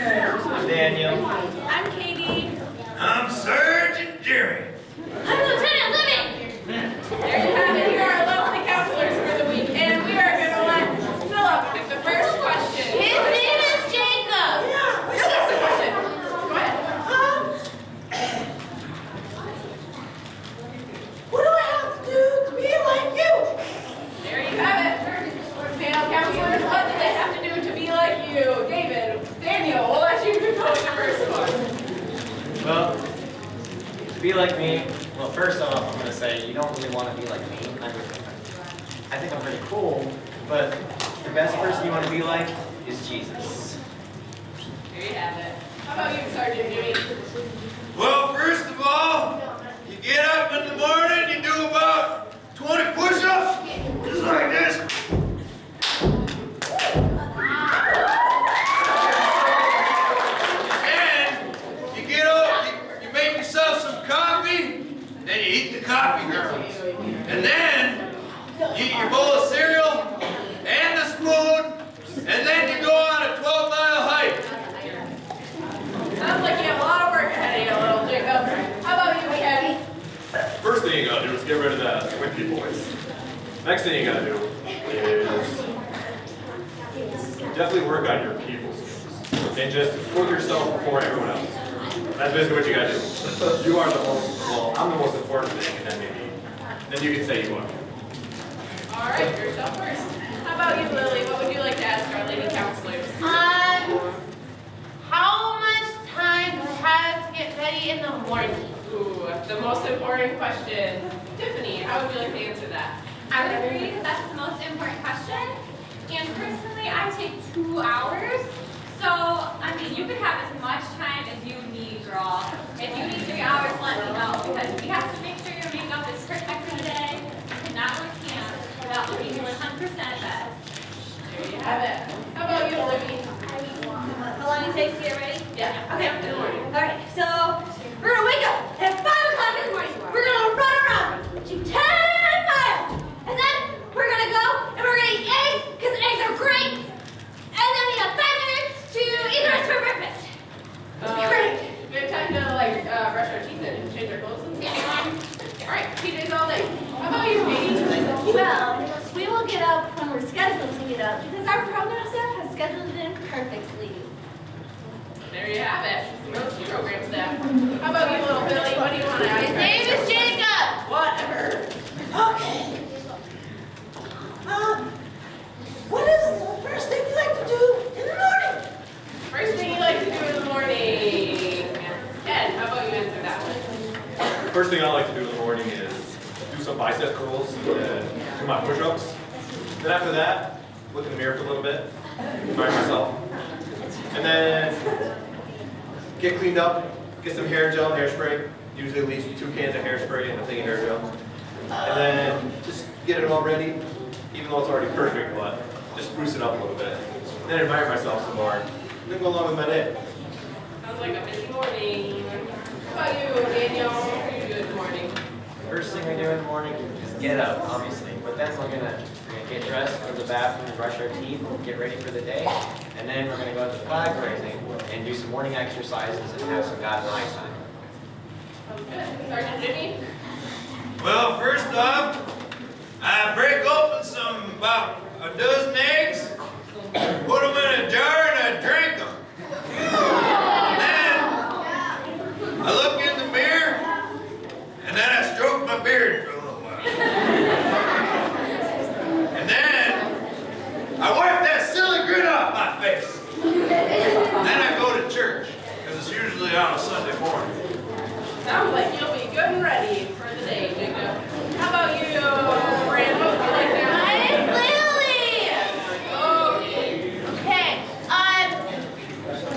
I'm Daniel. I'm Katie. I'm Sergeant Jerry. I'm Lieutenant Living. There you have it. Here are our lovely counselors for the week, and we are going to let Philip pick the first question. His name is Jacob. You're the question. Go ahead. What do I have to do to be like you? There you have it. Male counselors, what do they have to do to be like you? David, Daniel, we'll let you propose the first one. Well, to be like me, well, first off, I'm going to say you don't really want to be like me. I think I'm pretty cool, but the best person you want to be like is Jesus. There you have it. How about you, Sergeant Jimmy? Well, first of all, you get up in the morning, you do about 20 push-ups, just like this. And you get up, you make yourself some coffee, and then you eat the coffee grounds. And then you eat your bowl of cereal and the spoon, and then you go on a 12-mile hike. Sounds like you have a lot of work ahead of you, little Jacob. How about you, Kenny? First thing you gotta do is get rid of that wimpy voice. Next thing you gotta do is definitely work on your people skills. And just put yourself before everyone else. That's basically what you gotta do. You are the most, well, I'm the most important thing, and then you can say you are. All right, yourself first. How about you, Lily? What would you like to ask our lady counselors? How much time do I have to get ready in the morning? Ooh, the most important question. Tiffany, how would you like to answer that? I would agree that that's the most important question. And personally, I take 2 hours. So, I mean, you could have as much time as you need, girl. If you need 3 hours, let me know. Because we have to make sure your makeup is perfect for the day. You cannot look camp without looking 100% best. There you have it. How about you, Olivia? How long it takes to get ready? Yeah. Okay. In the morning. Alright, so we're gonna wake up at 5 o'clock in the morning. We're gonna run around, do 10 miles. And then we're gonna go and we're gonna eat eggs, because eggs are great. And then we have 5 minutes to eat the rest for breakfast. Great. Good time to brush our teeth and change our clothes and stuff. All right, PJs all day. How about you, Katie? Well, we will get up when we're scheduled to get up because our program staff has scheduled it in perfectly. There you have it. Most program staff. How about you, little Billy? What do you want to ask? His name is Jacob. Whatever. Okay. What is the first thing you like to do in the morning? First thing you like to do in the morning. Ed, how about you answer that one? First thing I like to do in the morning is do some bicep curls and do my push-ups. Then after that, look in the mirror for a little bit, admire myself. And then get cleaned up, get some hair gel and hairspray, usually at least 2 cans of hairspray and a thing of hair gel. And then just get it all ready, even though it's already perfect, but just spruce it up a little bit. Then admire myself some more. Then go along with my day. Sounds like a busy morning. How about you, Daniel? What do you do in the morning? First thing we do in the morning is get up, obviously. But then we're gonna get dressed, go to the bathroom, brush our teeth, get ready for the day. And then we're gonna go to the flag raising and do some morning exercises and have some God and I time. Sounds good. Sergeant Jimmy? Well, first off, I break open about a dozen eggs, put them in a jar, and I drink them. Then I look in the mirror, and then I stroke my beard for a little while. And then I wipe that silly grin off my face. And then I go to church, because it's usually on a Sunday morning. Sounds like you'll be good and ready for the day, Jacob. How about you, Brand? What would you like to ask? I'm Lily. Okay. Okay.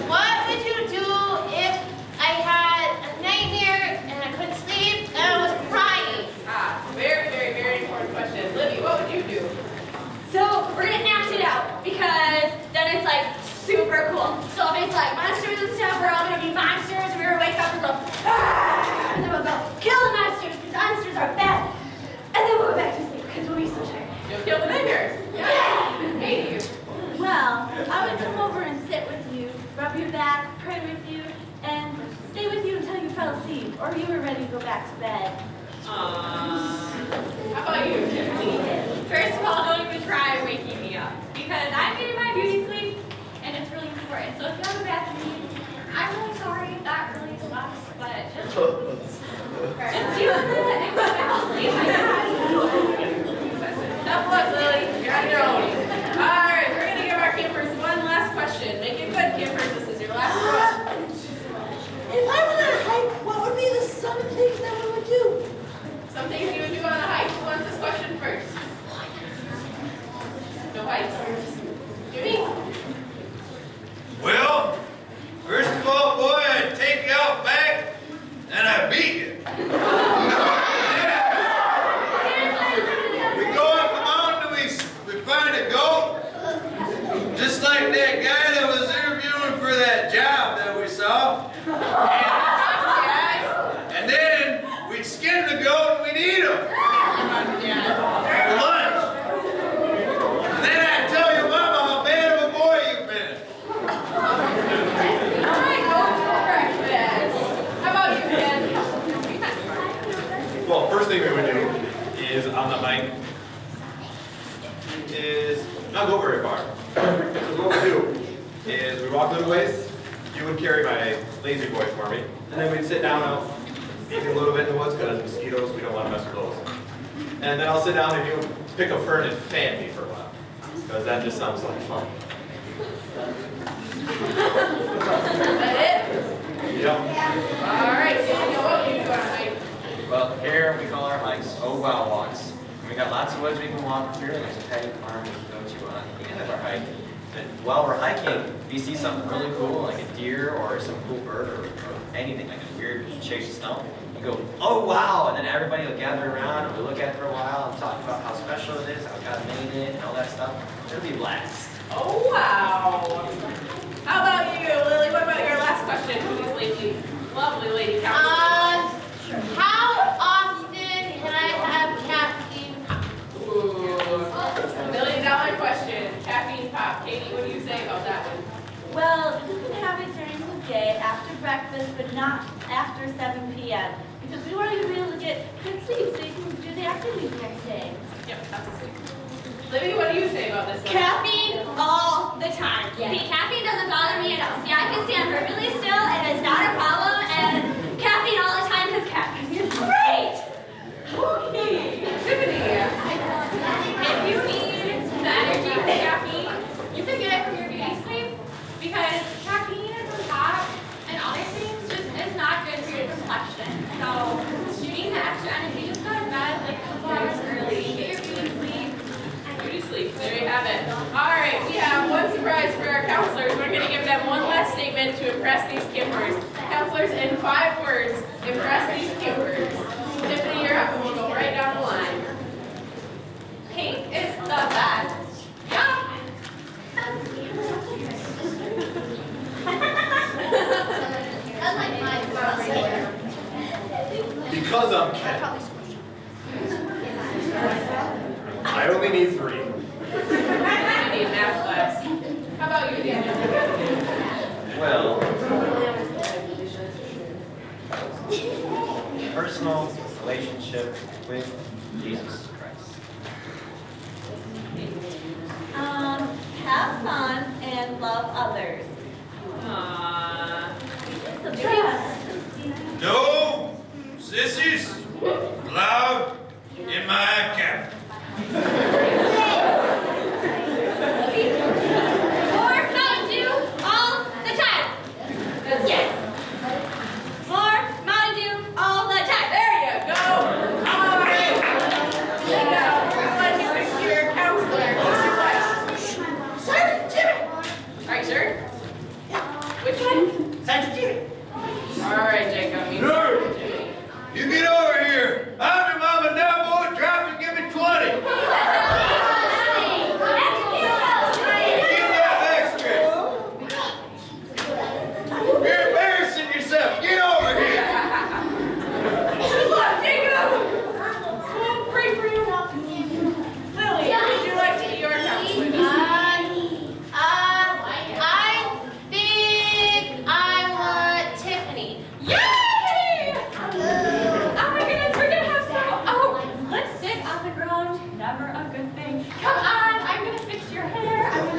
What would you do if I had a nightmare and I couldn't sleep and I was crying? Very, very, very important question. Libby, what would you do? So we're gonna act it out because then it's like super cool. So if it's like monsters and stuff, we're all gonna be monsters and we're gonna wake up and go be back, pray with you, and stay with you until you fell asleep or you were ready to go back to bed. How about you, Tiffany? First of all, don't even try waking me up because I'm getting my beauty sleep and it's really important. So if you have a bad dream, I'm really sorry if that really sucks, but just deal with it and go back to sleep. Enough luck, Lily. You're on your own. All right, we're going to give our campers one last question. Make it good, campers. This is your last question. If I were on a hike, what would be the some things that we would do? Some things you would do on a hike. Who wants this question first? No hikes? Jimmy? Well, first of all, boy, I take you out back and I beat you. We go up the mountain, we find a goat, just like that guy that was interviewing for that job that we saw. And then we'd skin the goat and we'd eat him for lunch. And then I'd tell your mama how bad of a boy you've been. All right, go to breakfast. How about you, Ben? Well, first thing we would do is on the hike is not go very far. So what we do is we walk a little ways. You would carry my lazy boy for me, and then we'd sit down out, maybe a little bit in the woods because mosquitoes. We don't want to mess with those. And then I'll sit down and you pick a fern and fan me for a while, because that just sounds like fun. Is that it? Yep. All right, Daniel, what do you do on a hike? Well, here we call our hikes Oh Wow Walks. And we got lots of woods we can walk through. There's a petting farm we can go to on the end of our hike. And while we're hiking, if you see something really cool, like a deer or some cool bird or anything, like a weird shaped stump, you go, oh wow, and then everybody will gather around and we'll look at it for a while and talk about how special it is, how God made it, and all that stuff. It'll be a blast. Oh, wow. How about you, Lily? What about your last question to this lady, lovely lady counselor? How often can I have caffeine? Ooh, $1 million question. Caffeine pop. Katie, what do you say about that one? Well, you can have it during the day after breakfast, but not after 7 p.m. because we want you to be able to get good sleep so you can do the activities the next day. Yep, absolutely. Libby, what do you say about this one? Caffeine all the time. See, caffeine doesn't bother me at all. See, I can stand perfectly still and it's not a problem. And caffeine all the time because caffeine is great. Okay. Tiffany. If you need the energy from caffeine, you can get it from your beauty sleep because caffeine is on top and other things just is not good for your complexion. So you need the extra energy. Just go to bed like a couple hours early. Get your beauty sleep. Beauty sleep. There you have it. All right, we have one surprise for our counselors. We're going to give them one last statement to impress these campers. Counselors, in 5 words, impress these campers. Tiffany, you're up, and we'll go right down the line. Pink is the best. Yeah. Because I'm Ken, I only need 3. You need math class. How about you, Daniel? Well, personal relationship with Jesus Christ. Have fun and love others. Aww. No sissies allowed in my cabin. More Mountain Dew all the time. Yes. More Mountain Dew all the time. There you go. All right. Now, everyone who is your counselor, who's your wife? Sergeant Jimmy. All right, sure? Which one? Sergeant Jimmy. All right, Jacob. Me, No. Jimmy. You get over here. I'm your mama now, boy. Drop and give me 20. Get that back straight. You're embarrassing yourself. Get over here. Good luck, Jacob. We'll pray for you. Lily, who would you like to be your counselor this week? I think around, never a good thing. Come on, I'm gonna fix your hair, I'm